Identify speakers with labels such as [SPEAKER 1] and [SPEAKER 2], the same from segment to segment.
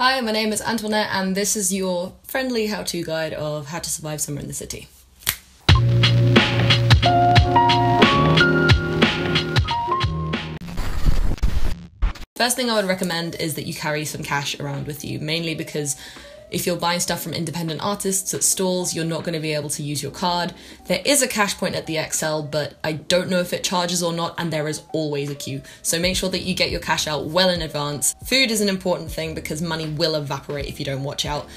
[SPEAKER 1] Hi, my name is Antoinette and this is your friendly how-to guide of how to survive summer in the city. First thing I would recommend is that you carry some cash around with you, mainly because if you're buying stuff from independent artists at stalls, you're not going to be able to use your card. There is a cash point at the XL, but I don't know if it charges or not, and there is always a queue. So make sure that you get your cash out well in advance. Food is an important thing because money will evaporate if you don't watch out.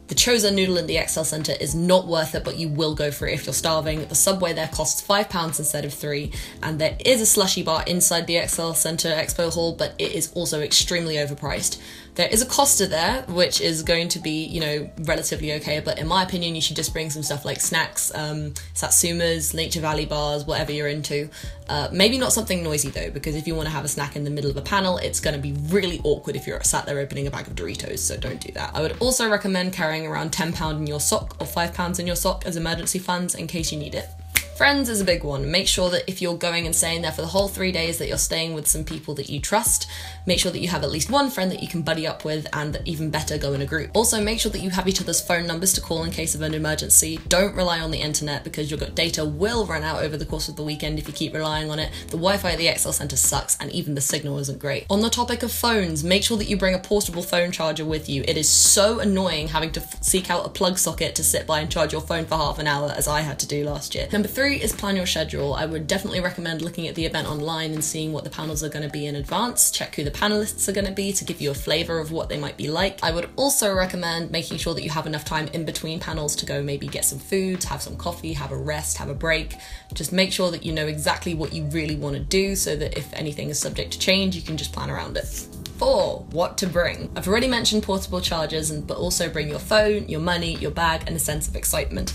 [SPEAKER 1] The choza noodle in the XL Centre is not worth it, but you will go for it if you're starving. The Subway there costs £5 instead of £3, and there is a slushy bar inside the XL Centre Expo Hall, but it is also extremely overpriced. There is a Costa there, which is going to be, relatively okay, but in my opinion, you should just bring some stuff like snacks, satsumas, Nature Valley bars, whatever you're into. Maybe not something noisy though, because if you want to have a snack in the middle of a panel, it's going to be really awkward if you're sat there opening a bag of Doritos, so don't do that. I would also recommend carrying around £10 in your sock or £5 in your sock as emergency funds in case you need it. Friends is a big one. Make sure that if you're going and staying there for the whole 3 days that you're staying with some people that you trust. Make sure that you have at least one friend that you can buddy up with, and even better, go in a group. Also, make sure that you have each other's phone numbers to call in case of an emergency. Don't rely on the internet because your data will run out over the course of the weekend if you keep relying on it. The Wi-Fi at the XL Centre sucks, and even the signal isn't great. On the topic of phones, make sure that you bring a portable phone charger with you. It is so annoying having to seek out a plug socket to sit by and charge your phone for half an hour, as I had to do last year. Number 3 is plan your schedule. I would definitely recommend looking at the event online and seeing what the panels are going to be in advance. Check who the panelists are going to be to give you a flavour of what they might be like. I would also recommend making sure that you have enough time in between panels to go maybe get some food, have some coffee, have a rest, have a break. Just make sure that you know exactly what you really want to do so that if anything is subject to change, you can just plan around it. 4. What to bring. I've already mentioned portable chargers, but also bring your phone, your money, your bag, and a sense of excitement.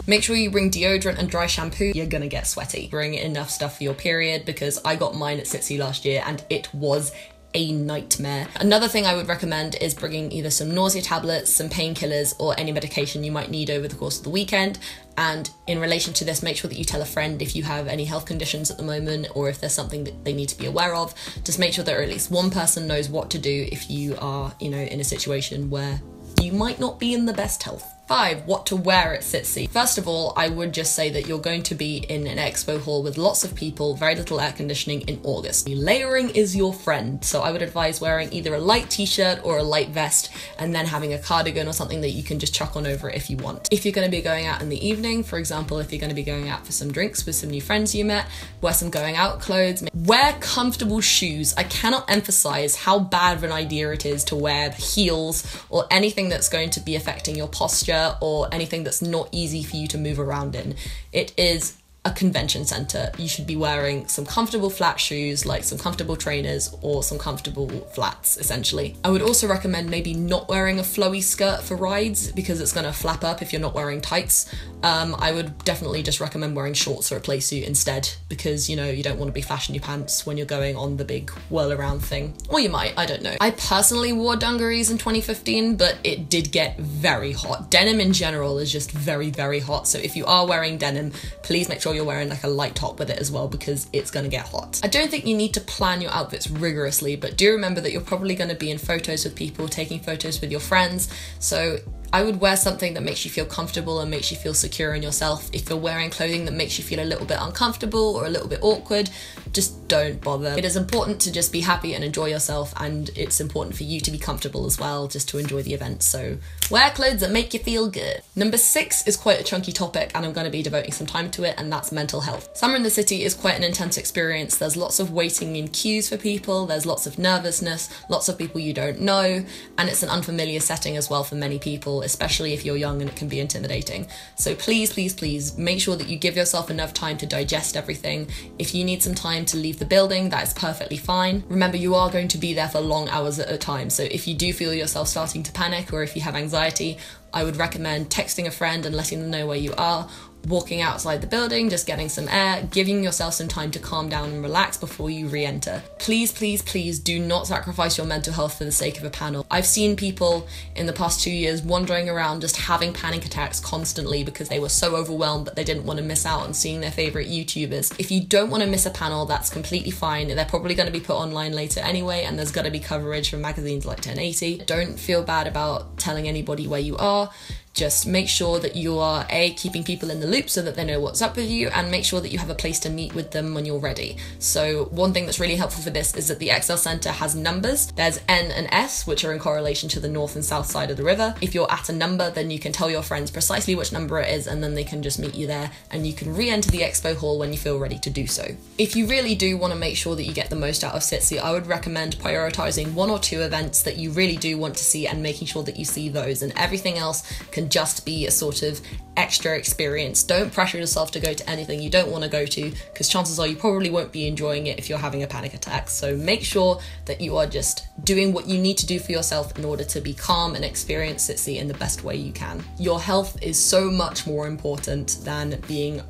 [SPEAKER 1] Make sure you bring deodorant and dry shampoo. You're gonna get sweaty. Bring enough stuff for your period because I got mine at Sitsi last year and it was a nightmare. Another thing I would recommend is bringing either some nausea tablets, some painkillers, or any medication you might need over the course of the weekend. And in relation to this, make sure that you tell a friend if you have any health conditions at the moment or if there's something that they need to be aware of. Just make sure that at least one person knows what to do if you are, in a situation where you might not be in the best health. 5. What to wear at Sitsi. First of all, I would just say that you're going to be in an expo hall with lots of people, very little air conditioning in August. Layering is your friend, so I would advise wearing either a light t-shirt or a light vest and then having a cardigan or something that you can just chuck on over it if you want. If you're going to be going out in the evening, for example, if you're going to be going out for some drinks with some new friends you met, wear some going out clothes. Wear comfortable shoes. I cannot emphasize how bad of an idea it is to wear heels or anything that's going to be affecting your posture or anything that's not easy for you to move around in. It is a convention centre. You should be wearing some comfortable flat shoes, like some comfortable trainers or some comfortable flats, essentially. I would also recommend maybe not wearing a flowy skirt for rides because it's going to flap up if you're not wearing tights. I would definitely just recommend wearing shorts or a play suit instead because, you don't want to be flashing your pants when you're going on the big whirl around thing. Or you might, I don't know. I personally wore dungarees in 2015, but it did get very hot. Denim in general is just very, very hot. So if you are wearing denim, please make sure you're wearing like a light top with it as well because it's going to get hot. I don't think you need to plan your outfits rigorously, but do remember that you're probably going to be in photos with people, taking photos with your friends. So I would wear something that makes you feel comfortable and makes you feel secure in yourself. If you're wearing clothing that makes you feel a little bit uncomfortable or a little bit awkward, just don't bother. It is important to just be happy and enjoy yourself, and it's important for you to be comfortable as well, just to enjoy the event. So wear clothes that make you feel good. Number 6 is quite a chunky topic and I'm going to be devoting some time to it, and that's mental health. Summer in the city is quite an intense experience. There's lots of waiting in queues for people, there's lots of nervousness, lots of people you don't know, and it's an unfamiliar setting as well for many people, especially if you're young, and it can be intimidating. So please, please, please make sure that you give yourself enough time to digest everything. If you need some time to leave the building, that is perfectly fine. Remember, you are going to be there for long hours at a time, so if you do feel yourself starting to panic or if you have anxiety, I would recommend texting a friend and letting them know where you are, walking outside the building, just getting some air, giving yourself some time to calm down and relax before you re-enter. Please, please, please do not sacrifice your mental health for the sake of a panel. I've seen people in the past 2 years wandering around just having panic attacks constantly because they were so overwhelmed that they didn't want to miss out on seeing their favorite YouTubers. If you don't want to miss a panel, that's completely fine. They're probably going to be put online later anyway, and there's going to be coverage from magazines like 1080. Don't feel bad about telling anybody where you are. Just make sure that you are keeping people in the loop so that they know what's up with you, and make sure that you have a place to meet with them when you're ready. So one thing that's really helpful for this is that the XL Centre has numbers. There's N and S, which are in correlation to the north and south side of the river. If you're at a number, then you can tell your friends precisely which number it is, and then they can just meet you there, and you can re-enter the expo hall when you feel ready to do so. If you really do want to make sure that you get the most out of Sitsi, I would recommend prioritising 1 or 2 events that you really do want to see and making sure that you see those, and everything else can just be a sort of extra experience. Don't pressure yourself to go to anything you don't want to go to, because chances are you probably won't be enjoying it if you're having a panic attack. So make sure that you are just doing what you need to do for yourself in order to be calm and experience Sitsi in the best way you can. Your health is so much more important than being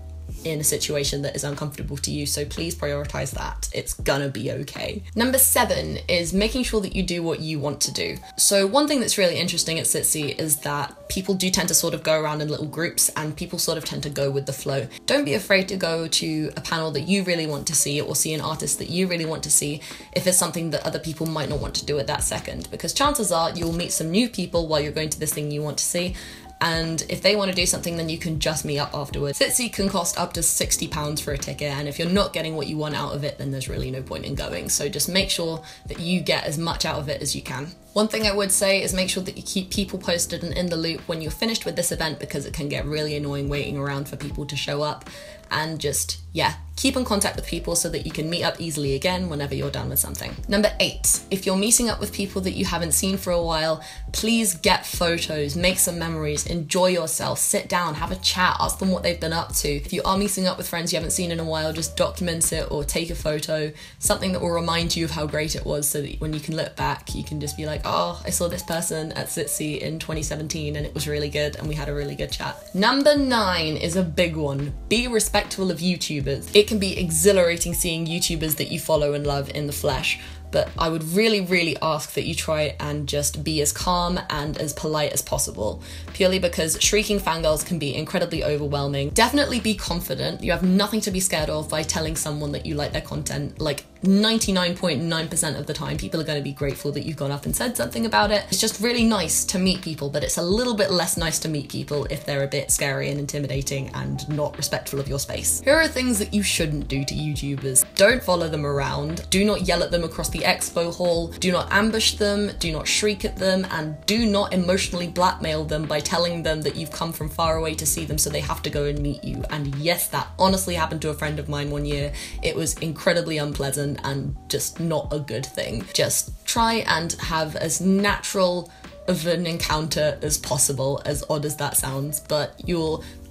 [SPEAKER 1] in a situation that is uncomfortable to you, so please prioritize that. It's gonna be okay. Number 7 is making sure that you do what you want to do. So one thing that's really interesting at Sitsi is that people do tend to sort of go around in little groups, and people sort of tend to go with the flow. Don't be afraid to go to a panel that you really want to see, or see an artist that you really want to see, if it's something that other people might not want to do at that second, because chances are you'll meet some new people while you're going to this thing you want to see, and if they want to do something, then you can just meet up afterwards. Sitsi can cost up to £60 for a ticket, and if you're not getting what you want out of it, then there's really no point in going. So just make sure that you get as much out of it as you can. One thing I would say is make sure that you keep people posted and in the loop when you're finished with this event, because it can get really annoying waiting around for people to show up. And just, yeah, keep in contact with people so that you can meet up easily again whenever you're done with something. Number 8, if you're meeting up with people that you haven't seen for a while, please get photos, make some memories, enjoy yourself, sit down, have a chat, ask them what they've been up to. If you are meeting up with friends you haven't seen in a while, just document it or take a photo, something that will remind you of how great it was, so that when you can look back, you can just be like, oh, I saw this person at Sitsi in 2017 and it was really good and we had a really good chat. Number 9 is a big one. Be respectful of YouTubers. It can be exhilarating seeing YouTubers that you follow and love in the flesh, but I would really ask that you try and just be as calm and as polite as possible, purely because shrieking fangirls can be incredibly overwhelming. Definitely be confident. You have nothing to be scared of by telling someone that you like their content. Like 99.9% of the time, people are going to be grateful that you've gone up and said something about it. It's just really nice to meet people, but it's a little bit less nice to meet people if they're a bit scary and intimidating and not respectful of your space. Here are things that you shouldn't do to YouTubers. Don't follow them around. Do not yell at them across the expo hall. Do not ambush them. Do not shriek at them, and do not emotionally blackmail them by telling them that you've come from far away to see them so they have to go and meet you. And yes, that honestly happened to a friend of mine one year. It was incredibly unpleasant and just not a good thing. Just try and have as natural of an encounter as possible, as odd as that sounds, but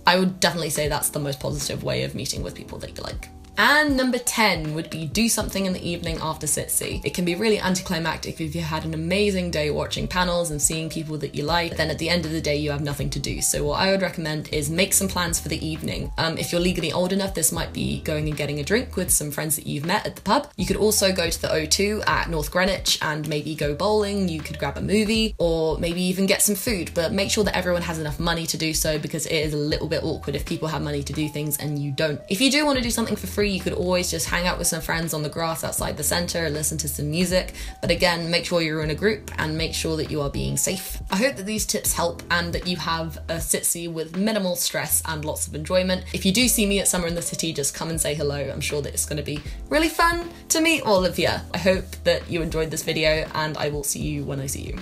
[SPEAKER 1] I would definitely say that's the most positive way of meeting with people that you like. And number 10 would be do something in the evening after Sitsi. It can be really anticlimactic if you had an amazing day watching panels and seeing people that you like, but then at the end of the day you have nothing to do. So what I would recommend is make some plans for the evening. If you're legally old enough, this might be going and getting a drink with some friends that you've met at the pub. You could also go to the O2 at North Greenwich and maybe go bowling. You could grab a movie or maybe even get some food, but make sure that everyone has enough money to do so, because it is a little bit awkward if people have money to do things and you don't. If you do want to do something for free, you could always just hang out with some friends on the grass outside the centre, listen to some music, but again, make sure you're in a group and make sure that you are being safe. I hope that these tips help and that you have a Sitsi with minimal stress and lots of enjoyment. If you do see me at Summer in the City, just come and say hello. I'm sure that it's going to be really fun to meet all of you. I hope that you enjoyed this video, and I will see you when I see you.